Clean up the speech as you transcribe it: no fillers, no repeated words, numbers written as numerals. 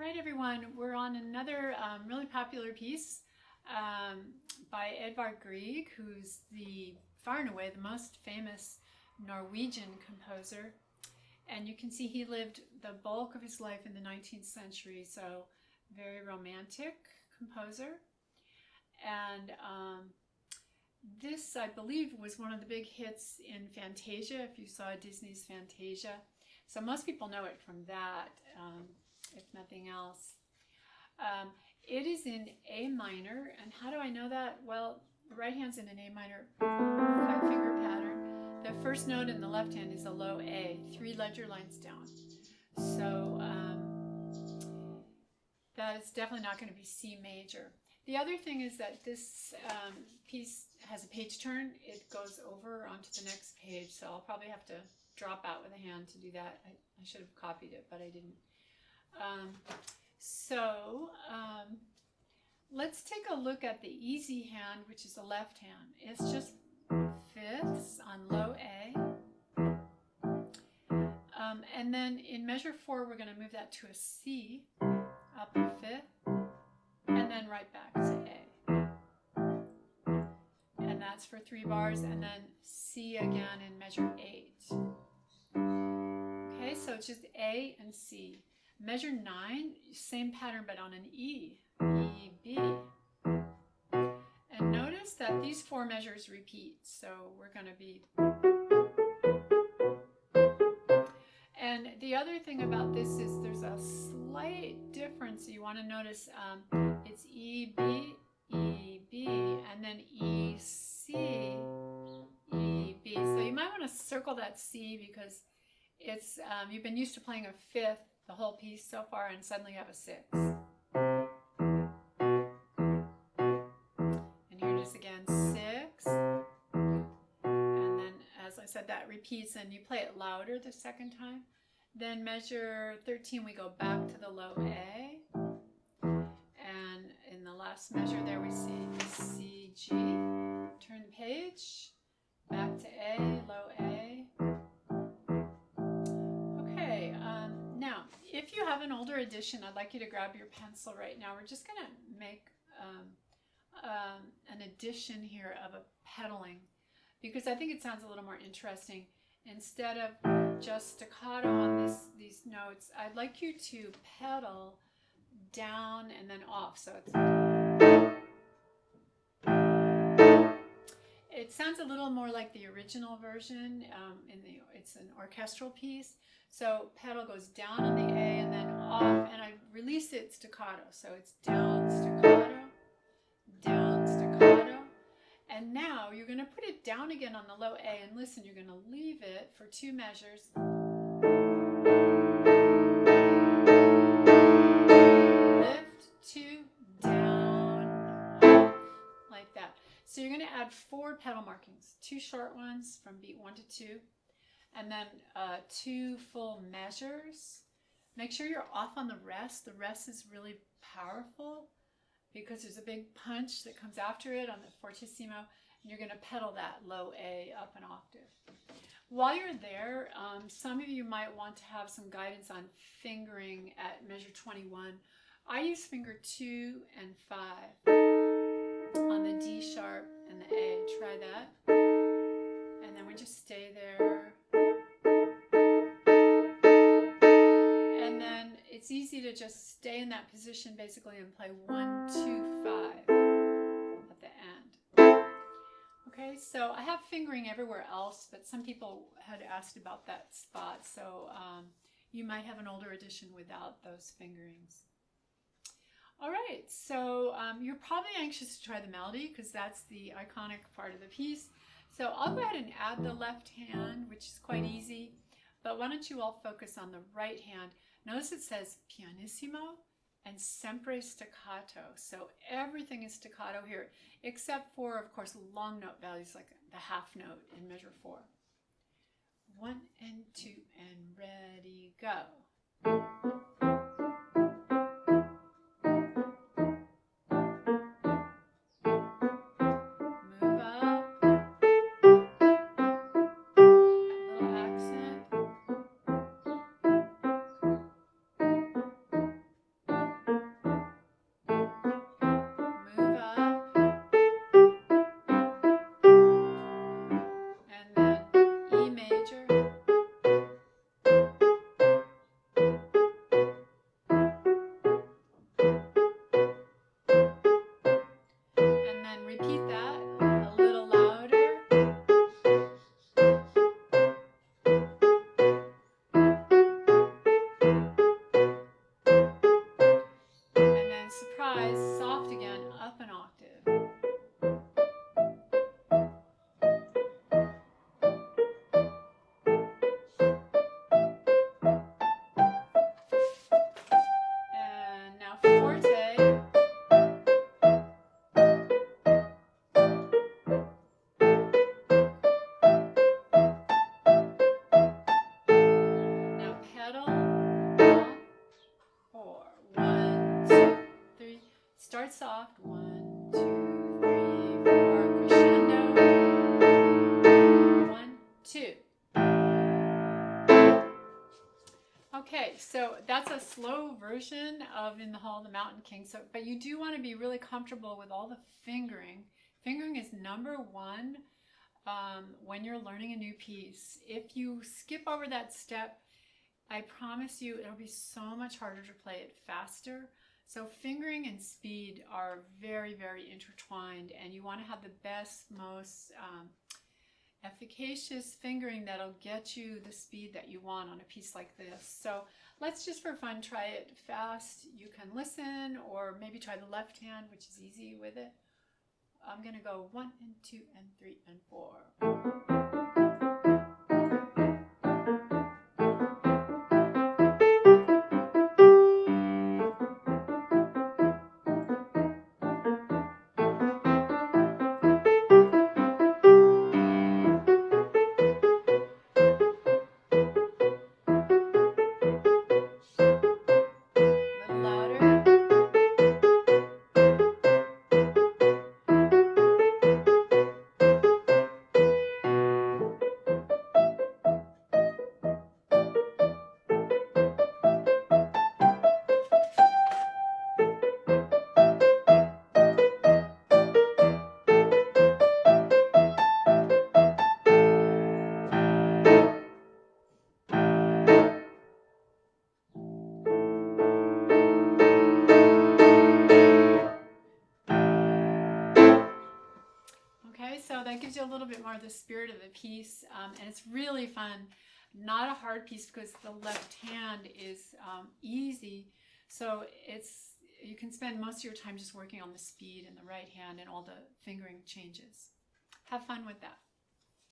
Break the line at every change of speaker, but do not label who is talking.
right, everyone, we're on another really popular piece by Edvard Grieg, who's far and away the most famous Norwegian composer. And you can see he lived the bulk of his life in the 19th century, so very romantic composer. And this, I believe, was one of the big hits in Fantasia, if you saw Disney's Fantasia. So most people know it from that, if nothing else. It is in A minor, and how do I know that? Well, the right hand's in an A minor 5-finger pattern. The first note in the left hand is a low A, 3 ledger lines down. So that is definitely not going to be C major. The other thing is that this piece has a page turn. It goes over onto the next page, so I'll probably have to drop out with a hand to do that. I should have copied it, but I didn't. Let's take a look at the easy hand, which is the left hand. It's just fifths on low A. And then in measure 4, we're going to move that to a C, up a fifth, and then right back to A. And that's for 3 bars, and then C again in measure 8. Okay, so it's just A and C. Measure 9, same pattern but on an E, E, B. And notice that these 4 measures repeat, so we're going to be... And the other thing about this is there's a slight difference. You want to notice it's E, B, and then E, C, E, B. So you might want to circle that C because it's you've been used to playing a fifth the whole piece so far, and suddenly you have a 6. And here it is again, 6. And then, as I said, that repeats, and you play it louder the second time. Then measure 13, we go back to the low A. And in the last measure there we see C, G. Turn the page, back to A, low A. Okay, now, if you have an older edition, I'd like you to grab your pencil right now. We're just going to make an addition here of a pedaling, because I think it sounds a little more interesting. Instead of just staccato on these notes, I'd like you to pedal down and then off. So it sounds a little more like the original version. It's an orchestral piece. So pedal goes down on the A and then off, and I release it staccato. So it's down, staccato, down, staccato. And now you're going to put it down again on the low A, and listen, you're going to leave it for 2 measures. Lift, 2, down, off, like that. So you're going to add 4 pedal markings, 2 short ones from beat 1 to 2, and then 2 full measures. Make sure you're off on the rest. The rest is really powerful, because there's a big punch that comes after it on the fortissimo, and you're going to pedal that low A up an octave. While you're there, some of you might want to have some guidance on fingering at measure 21. I use finger 2 and 5 on the D sharp and the A. Try that. And then we just stay there. And then it's easy to just stay in that position basically and play 1, 2, 5 at the end. Okay, so I have fingering everywhere else, but some people had asked about that spot, so you might have an older edition without those fingerings. All right, so you're probably anxious to try the melody because that's the iconic part of the piece. So I'll go ahead and add the left hand, which is quite easy, but why don't you all focus on the right hand. Notice it says pianissimo and sempre staccato. So everything is staccato here, except for, of course, long note values like the half note in measure 4. 1 and 2 and ready, go. Move up. Little accent. And surprise, soft again, up an octave. And now forte. Now pedal, off, 4. 1, 2, 3. Start soft. 1, 2, 3, 4. Crescendo. 1, 2. Okay, so that's a slow version of In the Hall of the Mountain King. So, but you do want to be really comfortable with all the fingering. Fingering is number one when you're learning a new piece. If you skip over that step, I promise you it'll be so much harder to play it faster. So fingering and speed are very, very intertwined, and you want to have the best, most efficacious fingering that'll get you the speed that you want on a piece like this. So let's just for fun try it fast. You can listen or maybe try the left hand, which is easy with it. I'm going to go 1 and 2 and 3 and 4. Okay, so that gives you a little bit more of the spirit of the piece, and it's really fun. Not a hard piece because the left hand is easy, so you can spend most of your time just working on the speed and the right hand and all the fingering changes. Have fun with that.